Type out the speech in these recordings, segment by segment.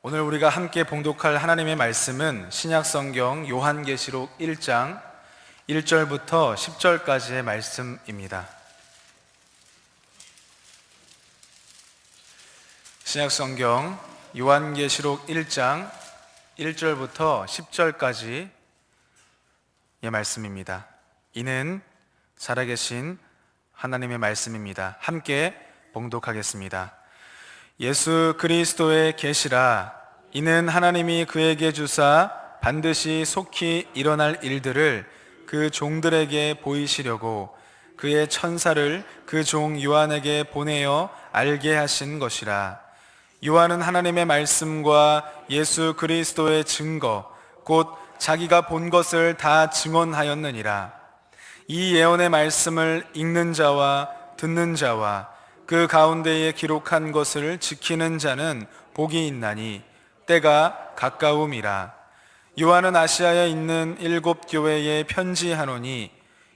오늘 우리가 함께 봉독할 하나님의 말씀은 신약성경 요한계시록 1장 1절부터 10절까지의 말씀입니다. 신약성경 요한계시록 1장 1절부터 10절까지의 말씀입니다. 이는 살아계신 하나님의 말씀입니다. 함께 봉독하겠습니다. 예수 그리스도의 계시라. 이는 하나님이 그에게 주사 반드시 속히 일어날 일들을 그 종들에게 보이시려고 그의 천사를 그 종 요한에게 보내어 알게 하신 것이라. 요한은 하나님의 말씀과 예수 그리스도의 증거 곧 자기가 본 것을 다 증언하였느니라. 이 예언의 말씀을 읽는 자와 듣는 자와 그 가운데에 기록한 것을 지키는 자는 복이 있나니 때가 가까움이라. 요한은 아시아에 있는 7 교회에 편지하노니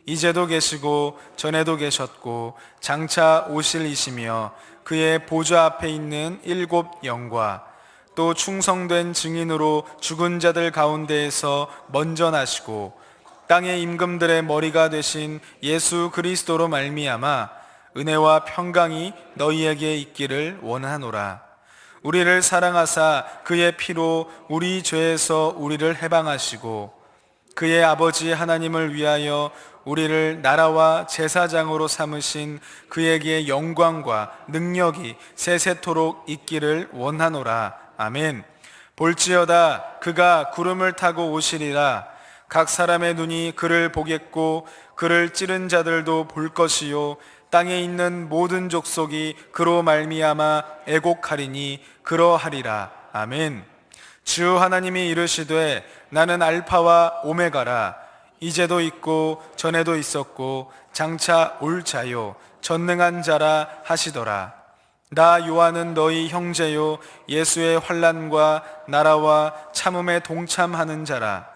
이제도 계시고 전에도 계셨고 장차 오실 이시며 그의 보좌 앞에 있는 7 영과 또 충성된 증인으로 죽은 자들 가운데에서 먼저 나시고 땅의 임금들의 머리가 되신 예수 그리스도로 말미암아 은혜와 평강이 너희에게 있기를 원하노라. 우리를 사랑하사 그의 피로 우리 죄에서 우리를 해방하시고 그의 아버지 하나님을 위하여 우리를 나라와 제사장으로 삼으신 그에게 영광과 능력이 세세토록 있기를 원하노라. 아멘. 볼지어다 그가 구름을 타고 오시리라. 각 사람의 눈이 그를 보겠고 그를 찌른 자들도 볼 것이요 땅에 있는 모든 족속이 그로 말미암아 애곡하리니 그러하리라. 아멘. 주 하나님이 이르시되 나는 알파와 오메가라. 이제도 있고 전에도 있었고 장차 올 자요 전능한 자라 하시더라. 나 요한은 너희 형제요 예수의 환난과 나라와 참음에 동참하는 자라.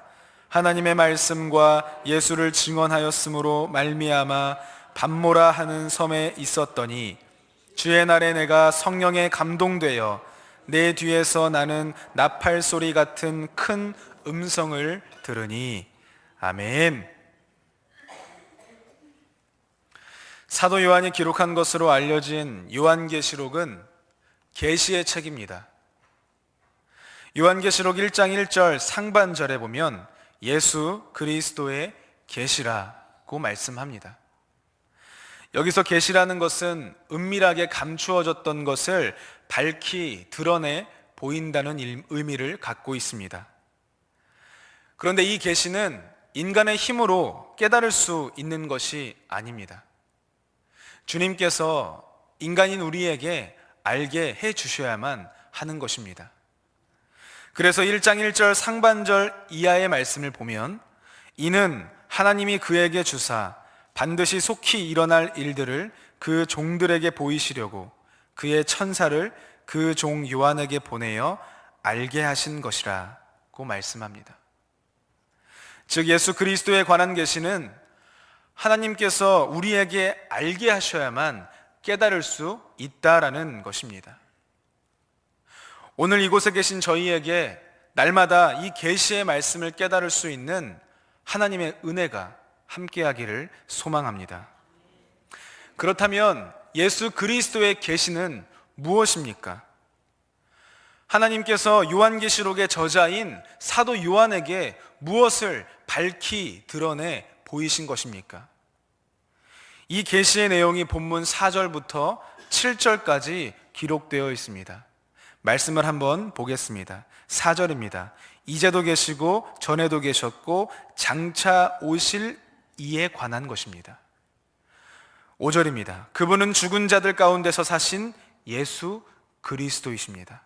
하나님의 말씀과 예수를 증언하였으므로 말미암아 밤모라 하는 섬에 있었더니 주의 날에 내가 성령에 감동되어 내 뒤에서 나는 나팔 소리 같은 큰 음성을 들으니. 아멘. 사도 요한이 기록한 것으로 알려진 요한계시록은 계시의 책입니다. 요한계시록 1장 1절 상반절에 보면 예수 그리스도의 계시라고 말씀합니다. 여기서 계시라는 것은 은밀하게 감추어졌던 것을 밝히 드러내 보인다는 의미를 갖고 있습니다. 그런데 이 계시는 인간의 힘으로 깨달을 수 있는 것이 아닙니다. 주님께서 인간인 우리에게 알게 해 주셔야만 하는 것입니다. 그래서 1장 1절 상반절 이하의 말씀을 보면 이는 하나님이 그에게 주사 반드시 속히 일어날 일들을 그 종들에게 보이시려고 그의 천사를 그 종 요한에게 보내어 알게 하신 것이라고 말씀합니다. 즉 예수 그리스도에 관한 계시는 하나님께서 우리에게 알게 하셔야만 깨달을 수 있다라는 것입니다. 오늘 이곳에 계신 저희에게 날마다 이 계시의 말씀을 깨달을 수 있는 하나님의 은혜가 함께하기를 소망합니다. 그렇다면 예수 그리스도의 계시는 무엇입니까? 하나님께서 요한계시록의 저자인 사도 요한에게 무엇을 밝히 드러내 보이신 것입니까? 이 계시의 내용이 본문 4절부터 7절까지 기록되어 있습니다. 말씀을 한번 보겠습니다. 4절입니다. 이제도 계시고 전에도 계셨고 장차 오실 이에 관한 것입니다. 5절입니다. 그분은 죽은 자들 가운데서 사신 예수 그리스도이십니다.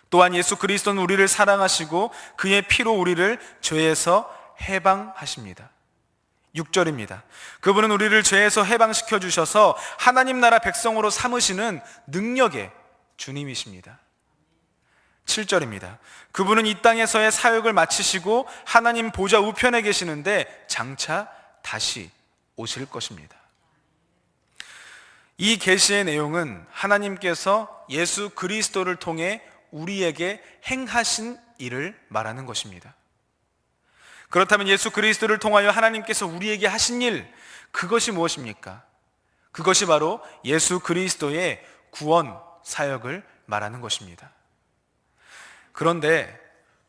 또한 예수 그리스도는 우리를 사랑하시고 그의 피로 우리를 죄에서 해방하십니다. 6절입니다. 그분은 우리를 죄에서 해방시켜 주셔서 하나님 나라 백성으로 삼으시는 능력의 주님이십니다. 7절입니다. 그분은 이 땅에서의 사역을 마치시고 하나님 보좌 우편에 계시는데 장차 다시 오실 것입니다. 이 계시의 내용은 하나님께서 예수 그리스도를 통해 우리에게 행하신 일을 말하는 것입니다. 그렇다면 예수 그리스도를 통하여 하나님께서 우리에게 하신 일, 그것이 무엇입니까? 그것이 바로 예수 그리스도의 구원 사역을 말하는 것입니다. 그런데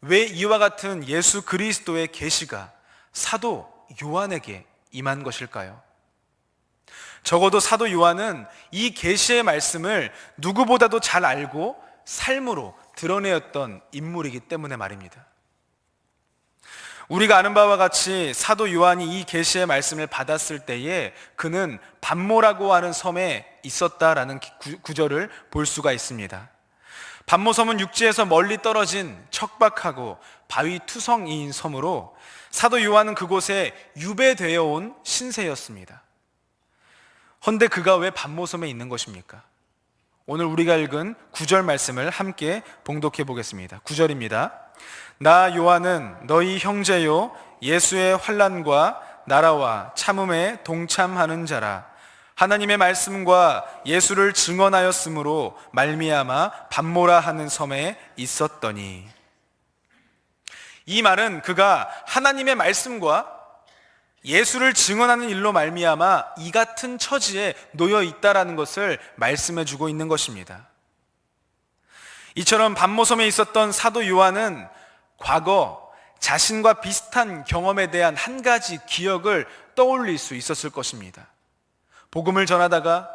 왜 이와 같은 예수 그리스도의 계시가 사도 요한에게 임한 것일까요? 적어도 사도 요한은 이 계시의 말씀을 누구보다도 잘 알고 삶으로 드러내었던 인물이기 때문에 말입니다. 우리가 아는 바와 같이 사도 요한이 이 계시의 말씀을 받았을 때에 그는 반모라고 하는 섬에 있었다라는 구절을 볼 수가 있습니다. 반모섬은 육지에서 멀리 떨어진 척박하고 바위 투성이인 섬으로 사도 요한은 그곳에 유배되어 온 신세였습니다. 헌데 그가 왜 반모섬에 있는 것입니까? 오늘 우리가 읽은 9절 말씀을 함께 봉독해 보겠습니다. 9절입니다. 나 요한은 너희 형제요 예수의 환난과 나라와 참음에 동참하는 자라. 하나님의 말씀과 예수를 증언하였으므로 말미암아 반모라 하는 섬에 있었더니. 이 말은 그가 하나님의 말씀과 예수를 증언하는 일로 말미암아 이 같은 처지에 놓여 있다라는 것을 말씀해 주고 있는 것입니다. 이처럼 반모섬에 있었던 사도 요한은 과거 자신과 비슷한 경험에 대한 한 가지 기억을 떠올릴 수 있었을 것입니다. 복음을 전하다가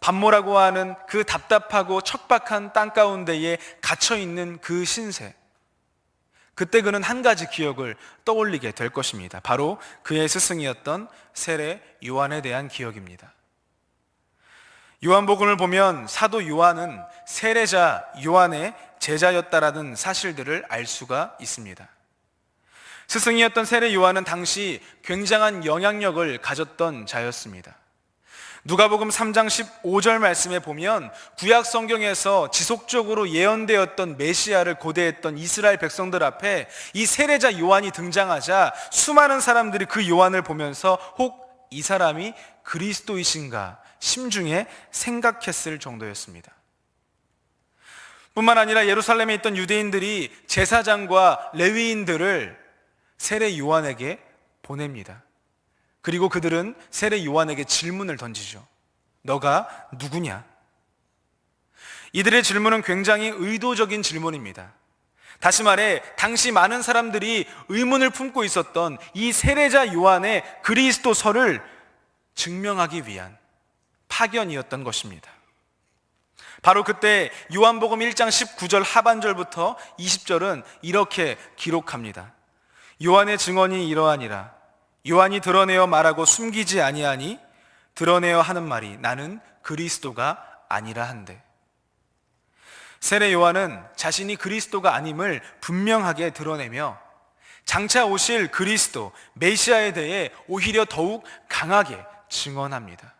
반모라고 하는 그 답답하고 척박한 땅 가운데에 갇혀 있는 그 신세, 그때 그는 한 가지 기억을 떠올리게 될 것입니다. 바로 그의 스승이었던 세례 요한에 대한 기억입니다. 요한복음을 보면 사도 요한은 세례자 요한의 제자였다라는 사실들을 알 수가 있습니다. 스승이었던 세례 요한은 당시 굉장한 영향력을 가졌던 자였습니다. 누가복음 3장 15절 말씀에 보면 구약 성경에서 지속적으로 예언되었던 메시아를 고대했던 이스라엘 백성들 앞에 이 세례자 요한이 등장하자 수많은 사람들이 그 요한을 보면서 혹 이 사람이 그리스도이신가 심중에 생각했을 정도였습니다. 뿐만 아니라 예루살렘에 있던 유대인들이 제사장과 레위인들을 세례 요한에게 보냅니다. 그리고 그들은 세례 요한에게 질문을 던지죠. 너가 누구냐? 이들의 질문은 굉장히 의도적인 질문입니다. 다시 말해 당시 많은 사람들이 의문을 품고 있었던 이 세례자 요한의 그리스도설을 증명하기 위한 파견이었던 것입니다. 바로 그때 요한복음 1장 19절 하반절부터 20절은 이렇게 기록합니다. 요한의 증언이 이러하니라. 요한이 드러내어 말하고 숨기지 아니하니 드러내어 하는 말이 나는 그리스도가 아니라 한데. 세례 요한은 자신이 그리스도가 아님을 분명하게 드러내며 장차 오실 그리스도 메시아에 대해 오히려 더욱 강하게 증언합니다.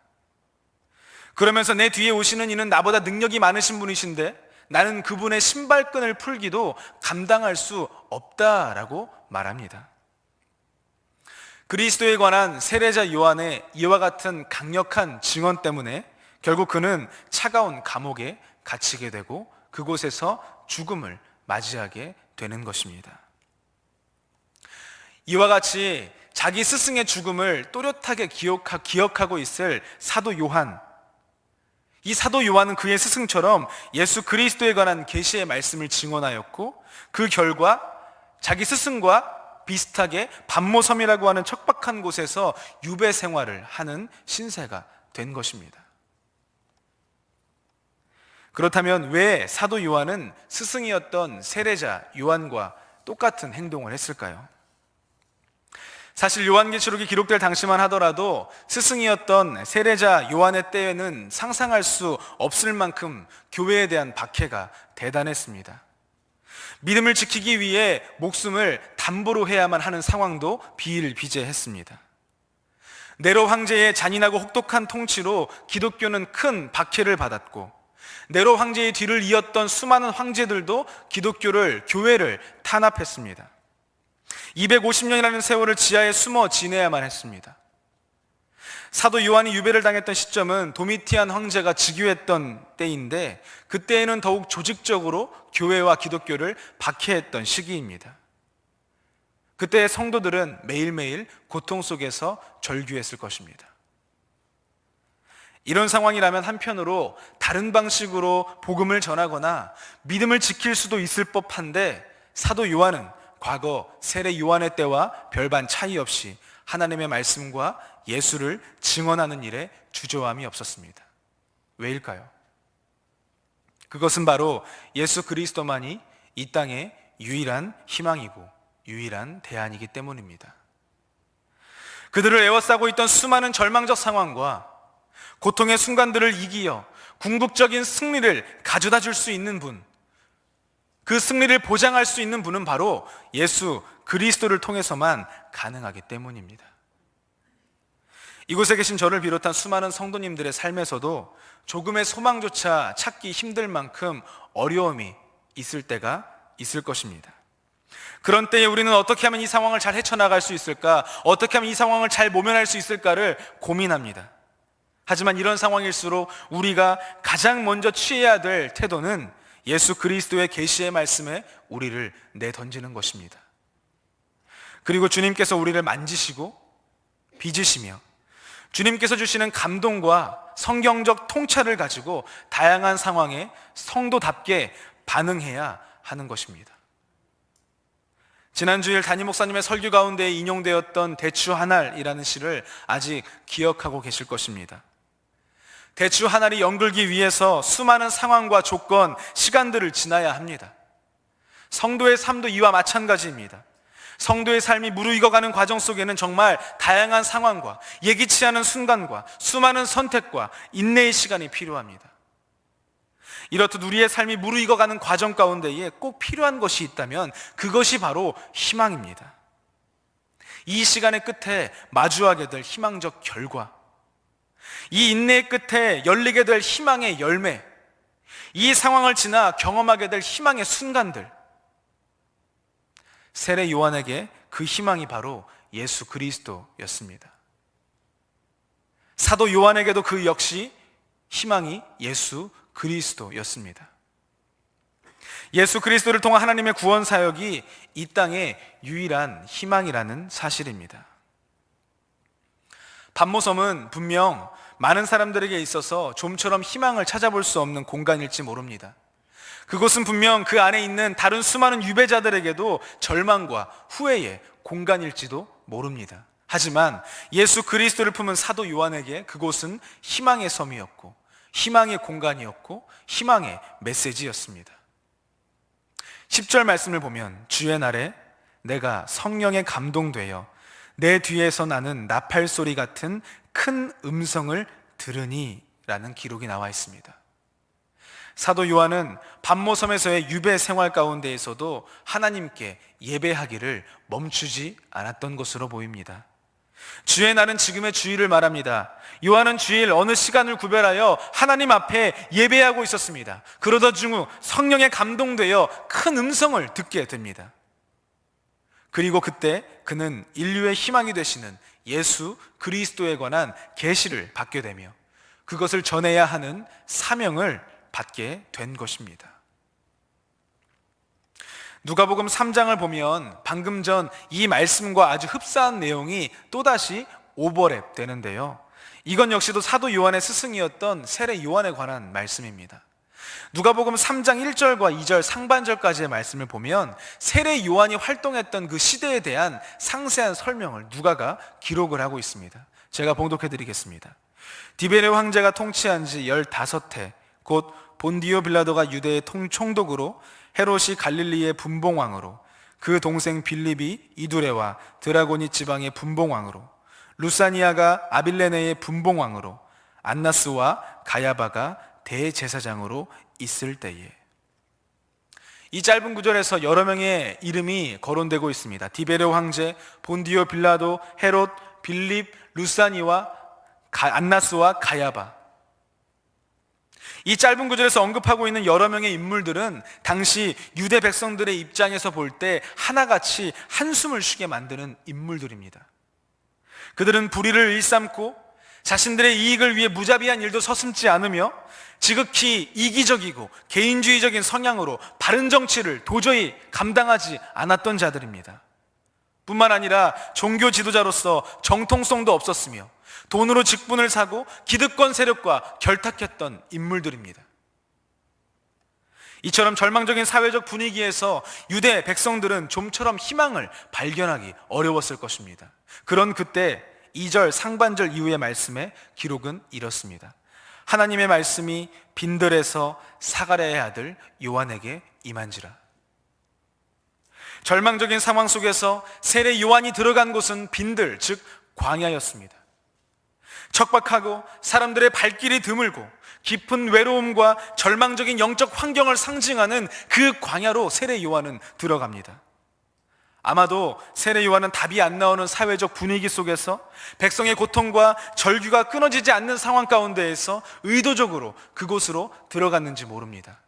그러면서 내 뒤에 오시는 이는 나보다 능력이 많으신 분이신데 나는 그분의 신발끈을 풀기도 감당할 수 없다라고 말합니다. 그리스도에 관한 세례자 요한의 이와 같은 강력한 증언 때문에 결국 그는 차가운 감옥에 갇히게 되고 그곳에서 죽음을 맞이하게 되는 것입니다. 이와 같이 자기 스승의 죽음을 또렷하게 기억하고 있을 사도 요한, 이 사도 요한은 그의 스승처럼 예수 그리스도에 관한 계시의 말씀을 증언하였고 그 결과 자기 스승과 비슷하게 반모섬이라고 하는 척박한 곳에서 유배 생활을 하는 신세가 된 것입니다. 그렇다면 왜 사도 요한은 스승이었던 세례자 요한과 똑같은 행동을 했을까요? 사실 요한계시록이 기록될 당시만 하더라도 스승이었던 세례자 요한의 때에는 상상할 수 없을 만큼 교회에 대한 박해가 대단했습니다. 믿음을 지키기 위해 목숨을 담보로 해야만 하는 상황도 비일비재했습니다. 네로 황제의 잔인하고 혹독한 통치로 기독교는 큰 박해를 받았고 네로 황제의 뒤를 이었던 수많은 황제들도 기독교를, 교회를 탄압했습니다. 250년이라는 세월을 지하에 숨어 지내야만 했습니다. 사도 요한이 유배를 당했던 시점은 도미티안 황제가 즉위했던 때인데, 그때에는 더욱 조직적으로 교회와 기독교를 박해했던 시기입니다. 그때의 성도들은 매일매일 고통 속에서 절규했을 것입니다. 이런 상황이라면 한편으로 다른 방식으로 복음을 전하거나 믿음을 지킬 수도 있을 법한데, 사도 요한은 과거 세례 요한의 때와 별반 차이 없이 하나님의 말씀과 예수를 증언하는 일에 주저함이 없었습니다. 왜일까요? 그것은 바로 예수 그리스도만이 이 땅의 유일한 희망이고 유일한 대안이기 때문입니다. 그들을 에워싸고 있던 수많은 절망적 상황과 고통의 순간들을 이기어 궁극적인 승리를 가져다 줄 수 있는 분, 그 승리를 보장할 수 있는 분은 바로 예수 그리스도를 통해서만 가능하기 때문입니다. 이곳에 계신 저를 비롯한 수많은 성도님들의 삶에서도 조금의 소망조차 찾기 힘들 만큼 어려움이 있을 때가 있을 것입니다. 그런 때에 우리는 어떻게 하면 이 상황을 잘 헤쳐나갈 수 있을까? 어떻게 하면 이 상황을 잘 모면할 수 있을까를 고민합니다. 하지만 이런 상황일수록 우리가 가장 먼저 취해야 될 태도는 예수 그리스도의 계시의 말씀에 우리를 내던지는 것입니다. 그리고 주님께서 우리를 만지시고 빚으시며 주님께서 주시는 감동과 성경적 통찰을 가지고 다양한 상황에 성도답게 반응해야 하는 것입니다. 지난주일 담임 목사님의 설교 가운데 인용되었던 대추 한 알이라는 시를 아직 기억하고 계실 것입니다. 대추 한 알이 연글기 위해서 수많은 상황과 조건, 시간들을 지나야 합니다. 성도의 삶도 이와 마찬가지입니다. 성도의 삶이 무르익어가는 과정 속에는 정말 다양한 상황과 예기치 않은 순간과 수많은 선택과 인내의 시간이 필요합니다. 이렇듯 우리의 삶이 무르익어가는 과정 가운데에 꼭 필요한 것이 있다면 그것이 바로 희망입니다. 이 시간의 끝에 마주하게 될 희망적 결과, 이 인내의 끝에 열리게 될 희망의 열매, 이 상황을 지나 경험하게 될 희망의 순간들, 세례 요한에게 그 희망이 바로 예수 그리스도였습니다. 사도 요한에게도 그 역시 희망이 예수 그리스도였습니다. 예수 그리스도를 통한 하나님의 구원 사역이 이 땅의 유일한 희망이라는 사실입니다. 반모섬은 분명 많은 사람들에게 있어서 좀처럼 희망을 찾아볼 수 없는 공간일지 모릅니다. 그곳은 분명 그 안에 있는 다른 수많은 유배자들에게도 절망과 후회의 공간일지도 모릅니다. 하지만 예수 그리스도를 품은 사도 요한에게 그곳은 희망의 섬이었고 희망의 공간이었고 희망의 메시지였습니다. 10절 말씀을 보면 주의 날에 내가 성령에 감동되어 내 뒤에서 나는 나팔 소리 같은 큰 음성을 들으니 라는 기록이 나와 있습니다. 사도 요한은 반모섬에서의 유배 생활 가운데에서도 하나님께 예배하기를 멈추지 않았던 것으로 보입니다. 주의 날은 지금의 주일을 말합니다. 요한은 주일 어느 시간을 구별하여 하나님 앞에 예배하고 있었습니다. 그러던 중 성령에 감동되어 큰 음성을 듣게 됩니다. 그리고 그때 그는 인류의 희망이 되시는 예수 그리스도에 관한 계시를 받게 되며 그것을 전해야 하는 사명을 받게 된 것입니다. 누가복음 3장을 보면 방금 전 이 말씀과 아주 흡사한 내용이 또다시 오버랩 되는데요. 이건 역시도 사도 요한의 스승이었던 세례 요한에 관한 말씀입니다. 누가복음 3장 1절과 2절 상반절까지의 말씀을 보면 세례 요한이 활동했던 그 시대에 대한 상세한 설명을 누가가 기록을 하고 있습니다. 제가 봉독해 드리겠습니다. 디베레오 황제가 통치한 지 15해 곧 본디오 빌라도가 유대의 총독으로 헤롯이 갈릴리의 분봉왕으로 그 동생 빌립이 이두레와 드라고니 지방의 분봉왕으로 루사니아가 아빌레네의 분봉왕으로 안나스와 가야바가 대제사장으로 있을 때에. 이 짧은 구절에서 여러 명의 이름이 거론되고 있습니다. 디베레오 황제, 본디오 빌라도, 헤롯, 빌립, 루사니와 안나스와 가야바. 이 짧은 구절에서 언급하고 있는 여러 명의 인물들은 당시 유대 백성들의 입장에서 볼 때 하나같이 한숨을 쉬게 만드는 인물들입니다. 그들은 불의를 일삼고 자신들의 이익을 위해 무자비한 일도 서슴지 않으며 지극히 이기적이고 개인주의적인 성향으로 바른 정치를 도저히 감당하지 않았던 자들입니다. 뿐만 아니라 종교 지도자로서 정통성도 없었으며 돈으로 직분을 사고 기득권 세력과 결탁했던 인물들입니다. 이처럼 절망적인 사회적 분위기에서 유대 백성들은 좀처럼 희망을 발견하기 어려웠을 것입니다. 그런 그때 2절 상반절 이후의 말씀의 기록은 이렇습니다. 하나님의 말씀이 빈들에서 사가랴의 아들 요한에게 임한지라. 절망적인 상황 속에서 세례 요한이 들어간 곳은 빈들, 즉 광야였습니다. 척박하고 사람들의 발길이 드물고 깊은 외로움과 절망적인 영적 환경을 상징하는 그 광야로 세례 요한은 들어갑니다. 아마도 세례 요한은 답이 안 나오는 사회적 분위기 속에서 백성의 고통과 절규가 끊어지지 않는 상황 가운데에서 의도적으로 그곳으로 들어갔는지 모릅니다.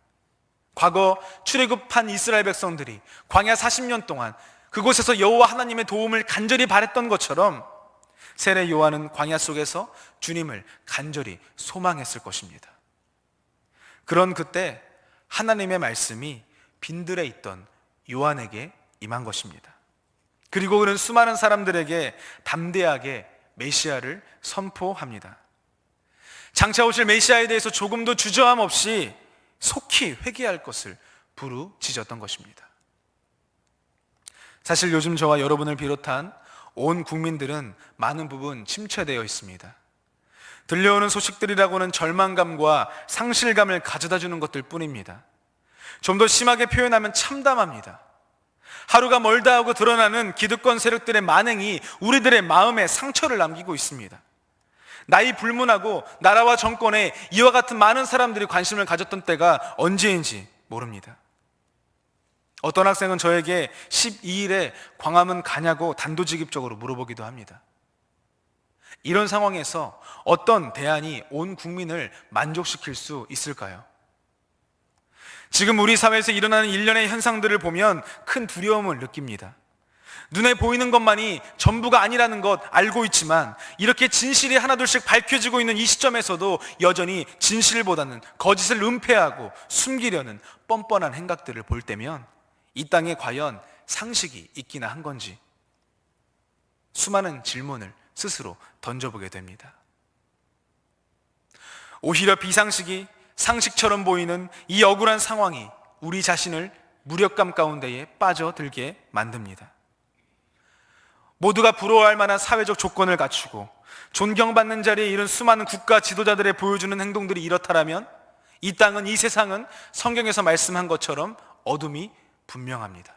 과거 출애굽한 이스라엘 백성들이 광야 40년 동안 그곳에서 여호와 하나님의 도움을 간절히 바랬던 것처럼 세례 요한은 광야 속에서 주님을 간절히 소망했을 것입니다. 그런 그때 하나님의 말씀이 빈들에 있던 요한에게 임한 것입니다. 그리고 그는 수많은 사람들에게 담대하게 메시아를 선포합니다. 장차 오실 메시아에 대해서 조금도 주저함 없이 속히 회개할 것을 부르짖었던 것입니다. 사실 요즘 저와 여러분을 비롯한 온 국민들은 많은 부분 침체되어 있습니다. 들려오는 소식들이라고는 절망감과 상실감을 가져다 주는 것들 뿐입니다. 좀 더 심하게 표현하면 참담합니다. 하루가 멀다 하고 드러나는 기득권 세력들의 만행이 우리들의 마음에 상처를 남기고 있습니다. 나이 불문하고 나라와 정권에 이와 같은 많은 사람들이 관심을 가졌던 때가 언제인지 모릅니다. 어떤 학생은 저에게 12일에 광화문 가냐고 단도직입적으로 물어보기도 합니다. 이런 상황에서 어떤 대안이 온 국민을 만족시킬 수 있을까요? 지금 우리 사회에서 일어나는 일련의 현상들을 보면 큰 두려움을 느낍니다. 눈에 보이는 것만이 전부가 아니라는 것 알고 있지만 이렇게 진실이 하나둘씩 밝혀지고 있는 이 시점에서도 여전히 진실보다는 거짓을 은폐하고 숨기려는 뻔뻔한 행각들을 볼 때면 이 땅에 과연 상식이 있기나 한 건지 수많은 질문을 스스로 던져보게 됩니다. 오히려 비상식이 상식처럼 보이는 이 억울한 상황이 우리 자신을 무력감 가운데에 빠져들게 만듭니다. 모두가 부러워할 만한 사회적 조건을 갖추고 존경받는 자리에 이른 수많은 국가 지도자들의 보여주는 행동들이 이렇다라면 이 땅은, 이 세상은 성경에서 말씀한 것처럼 어둠이 분명합니다.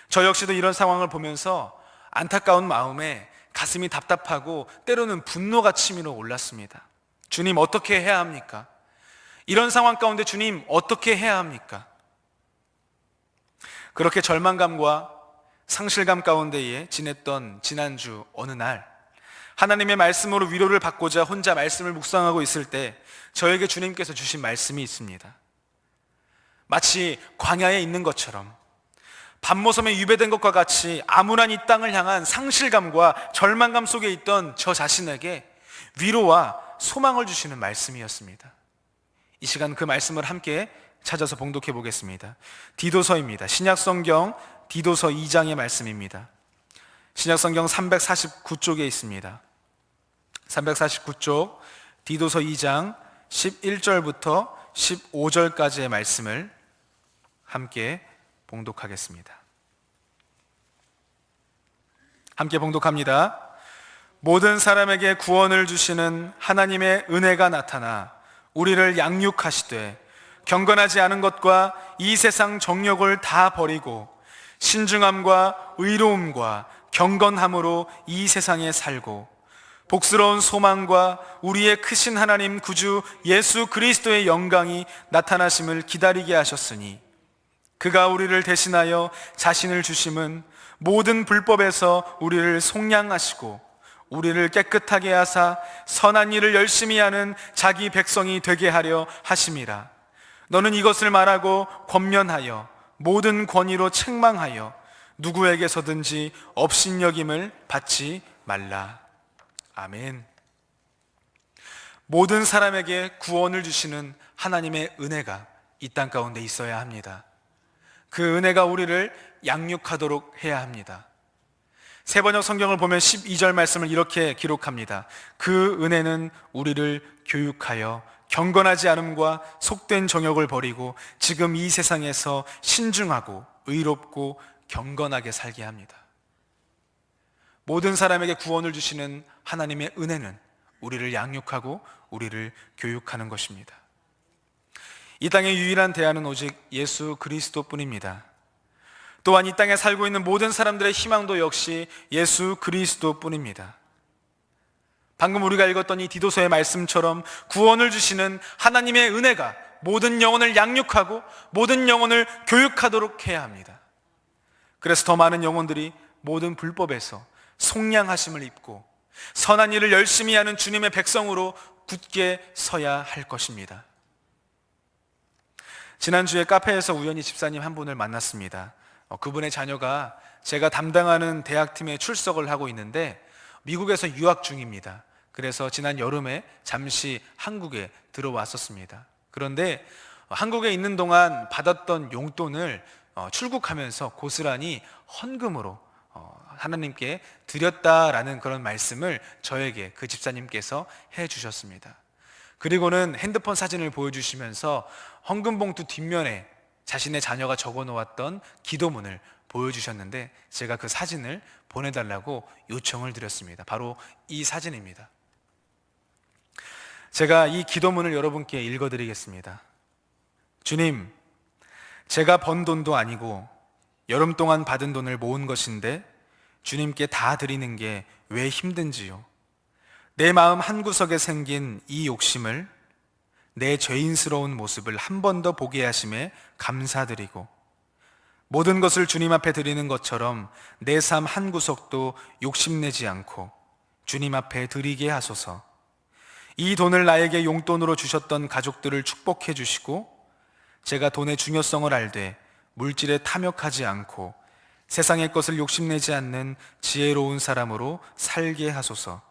저 역시도 이런 상황을 보면서 안타까운 마음에 가슴이 답답하고 때로는 분노가 치밀어 올랐습니다. 주님, 어떻게 해야 합니까? 이런 상황 가운데 주님, 어떻게 해야 합니까? 그렇게 절망감과 상실감 가운데에 지냈던 지난주 어느 날 하나님의 말씀으로 위로를 받고자 혼자 말씀을 묵상하고 있을 때 저에게 주님께서 주신 말씀이 있습니다. 마치 광야에 있는 것처럼 밤모섬에 유배된 것과 같이 암울한 이 땅을 향한 상실감과 절망감 속에 있던 저 자신에게 위로와 소망을 주시는 말씀이었습니다. 이 시간 그 말씀을 함께 찾아서 봉독해 보겠습니다. 디도서입니다. 신약성경 디도서 2장의 말씀입니다. 신약성경 349쪽에 있습니다. 349쪽 디도서 2장 11절부터 15절까지의 말씀을 함께 봉독하겠습니다. 함께 봉독합니다. 모든 사람에게 구원을 주시는 하나님의 은혜가 나타나 우리를 양육하시되 경건하지 않은 것과 이 세상 정욕을 다 버리고 신중함과 의로움과 경건함으로 이 세상에 살고 복스러운 소망과 우리의 크신 하나님 구주 예수 그리스도의 영광이 나타나심을 기다리게 하셨으니 그가 우리를 대신하여 자신을 주심은 모든 불법에서 우리를 속량하시고 우리를 깨끗하게 하사 선한 일을 열심히 하는 자기 백성이 되게 하려 하심이라. 너는 이것을 말하고 권면하여 모든 권위로 책망하여 누구에게서든지 업신여김을 받지 말라. 아멘. 모든 사람에게 구원을 주시는 하나님의 은혜가 이 땅 가운데 있어야 합니다. 그 은혜가 우리를 양육하도록 해야 합니다. 세번역 성경을 보면 12절 말씀을 이렇게 기록합니다. 그 은혜는 우리를 교육하여 경건하지 않음과 속된 정욕을 버리고 지금 이 세상에서 신중하고 의롭고 경건하게 살게 합니다. 모든 사람에게 구원을 주시는 하나님의 은혜는 우리를 양육하고 우리를 교육하는 것입니다. 이 땅의 유일한 대안은 오직 예수 그리스도뿐입니다. 또한 이 땅에 살고 있는 모든 사람들의 희망도 역시 예수 그리스도뿐입니다. 방금 우리가 읽었던 이 디도서의 말씀처럼 구원을 주시는 하나님의 은혜가 모든 영혼을 양육하고 모든 영혼을 교육하도록 해야 합니다. 그래서 더 많은 영혼들이 모든 불법에서 속량하심을 입고 선한 일을 열심히 하는 주님의 백성으로 굳게 서야 할 것입니다. 지난주에 카페에서 우연히 집사님 한 분을 만났습니다. 그분의 자녀가 제가 담당하는 대학팀에 출석을 하고 있는데 미국에서 유학 중입니다. 그래서 지난 여름에 잠시 한국에 들어왔었습니다. 그런데 한국에 있는 동안 받았던 용돈을 출국하면서 고스란히 헌금으로 하나님께 드렸다라는 그런 말씀을 저에게 그 집사님께서 해주셨습니다. 그리고는 핸드폰 사진을 보여주시면서 헌금 봉투 뒷면에 자신의 자녀가 적어놓았던 기도문을 보여주셨는데 제가 그 사진을 보내달라고 요청을 드렸습니다. 바로 이 사진입니다. 제가 이 기도문을 여러분께 읽어드리겠습니다. 주님, 제가 번 돈도 아니고 여름 동안 받은 돈을 모은 것인데 주님께 다 드리는 게 왜 힘든지요? 내 마음 한구석에 생긴 이 욕심을 내 죄인스러운 모습을 한 번 더 보게 하심에 감사드리고 모든 것을 주님 앞에 드리는 것처럼 내 삶 한구석도 욕심내지 않고 주님 앞에 드리게 하소서. 이 돈을 나에게 용돈으로 주셨던 가족들을 축복해 주시고 제가 돈의 중요성을 알되 물질에 탐욕하지 않고 세상의 것을 욕심내지 않는 지혜로운 사람으로 살게 하소서.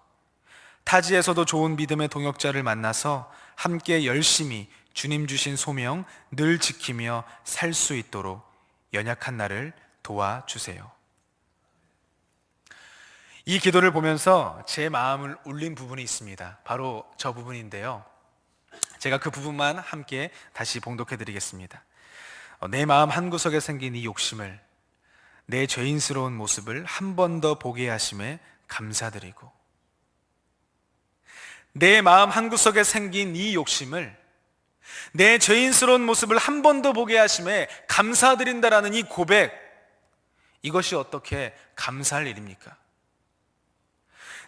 타지에서도 좋은 믿음의 동역자를 만나서 함께 열심히 주님 주신 소명 늘 지키며 살 수 있도록 연약한 나를 도와주세요. 이 기도를 보면서 제 마음을 울린 부분이 있습니다. 바로 저 부분인데요. 제가 그 부분만 함께 다시 봉독해 드리겠습니다. 내 마음 한구석에 생긴 이 욕심을 내 죄인스러운 모습을 한 번 더 보게 하심에 감사드리고 내 마음 한구석에 생긴 이 욕심을 내 죄인스러운 모습을 한 번 더 보게 하심에 감사드린다라는 이 고백, 이것이 어떻게 감사할 일입니까?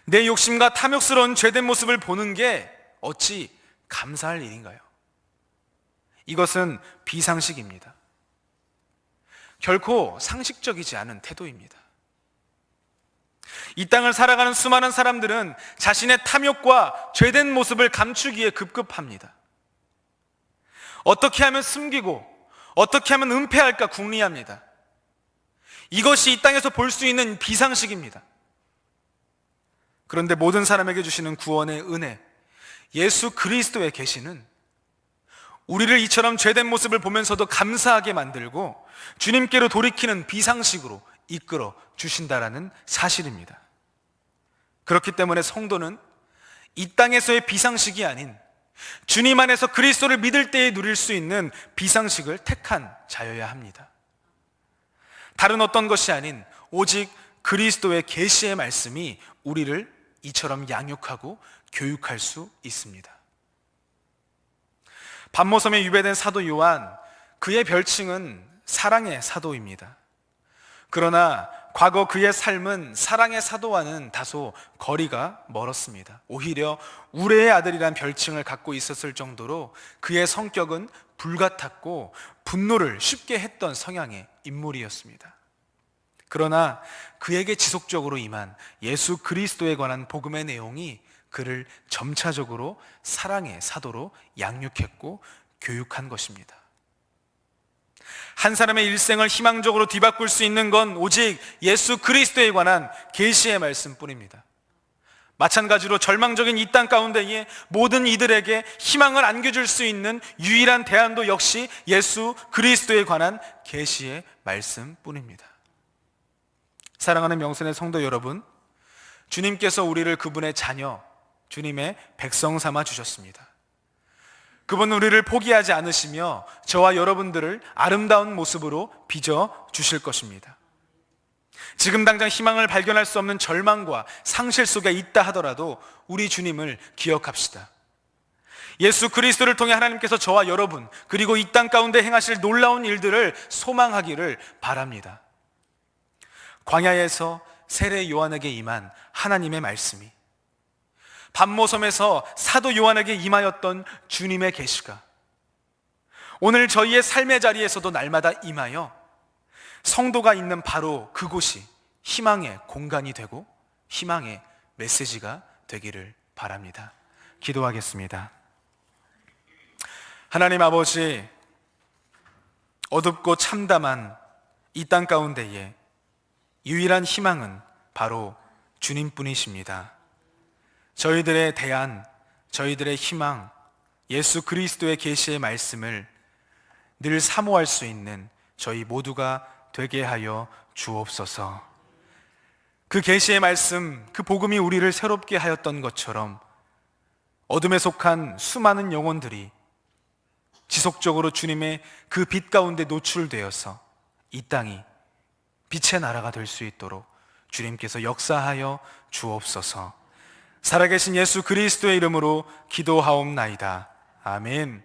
내 욕심과 탐욕스러운 죄된 모습을 보는 게 어찌 감사할 일인가요? 이것은 비상식입니다. 결코 상식적이지 않은 태도입니다. 이 땅을 살아가는 수많은 사람들은 자신의 탐욕과 죄된 모습을 감추기에 급급합니다. 어떻게 하면 숨기고 어떻게 하면 은폐할까 궁리합니다. 이것이 이 땅에서 볼 수 있는 비상식입니다. 그런데 모든 사람에게 주시는 구원의 은혜, 예수 그리스도의 계시는 우리를 이처럼 죄된 모습을 보면서도 감사하게 만들고 주님께로 돌이키는 비상식으로 이끌어 주신다라는 사실입니다. 그렇기 때문에 성도는 이 땅에서의 비상식이 아닌 주님 안에서 그리스도를 믿을 때에 누릴 수 있는 비상식을 택한 자여야 합니다. 다른 어떤 것이 아닌 오직 그리스도의 계시의 말씀이 우리를 이처럼 양육하고 교육할 수 있습니다. 반모섬에 유배된 사도 요한, 그의 별칭은 사랑의 사도입니다. 그러나 과거 그의 삶은 사랑의 사도와는 다소 거리가 멀었습니다. 오히려 우레의 아들이란 별칭을 갖고 있었을 정도로 그의 성격은 불같았고 분노를 쉽게 했던 성향의 인물이었습니다. 그러나 그에게 지속적으로 임한 예수 그리스도에 관한 복음의 내용이 그를 점차적으로 사랑의 사도로 양육했고 교육한 것입니다. 한 사람의 일생을 희망적으로 뒤바꿀 수 있는 건 오직 예수 그리스도에 관한 계시의 말씀뿐입니다. 마찬가지로 절망적인 이 땅 가운데에 모든 이들에게 희망을 안겨줄 수 있는 유일한 대안도 역시 예수 그리스도에 관한 계시의 말씀뿐입니다. 사랑하는 명순의 성도 여러분, 주님께서 우리를 그분의 자녀, 주님의 백성 삼아 주셨습니다. 그분은 우리를 포기하지 않으시며 저와 여러분들을 아름다운 모습으로 빚어 주실 것입니다. 지금 당장 희망을 발견할 수 없는 절망과 상실 속에 있다 하더라도 우리 주님을 기억합시다. 예수 그리스도를 통해 하나님께서 저와 여러분 그리고 이 땅 가운데 행하실 놀라운 일들을 소망하기를 바랍니다. 광야에서 세례 요한에게 임한 하나님의 말씀이, 반모섬에서 사도 요한에게 임하였던 주님의 계시가 오늘 저희의 삶의 자리에서도 날마다 임하여 성도가 있는 바로 그곳이 희망의 공간이 되고 희망의 메시지가 되기를 바랍니다. 기도하겠습니다. 하나님 아버지, 어둡고 참담한 이 땅 가운데에 유일한 희망은 바로 주님뿐이십니다. 저희들의 대안, 저희들의 희망, 예수 그리스도의 계시의 말씀을 늘 사모할 수 있는 저희 모두가 되게 하여 주옵소서. 그 계시의 말씀, 그 복음이 우리를 새롭게 하였던 것처럼 어둠에 속한 수많은 영혼들이 지속적으로 주님의 그 빛 가운데 노출되어서 이 땅이 빛의 나라가 될 수 있도록 주님께서 역사하여 주옵소서. 살아계신 예수 그리스도의 이름으로 기도하옵나이다. 아멘.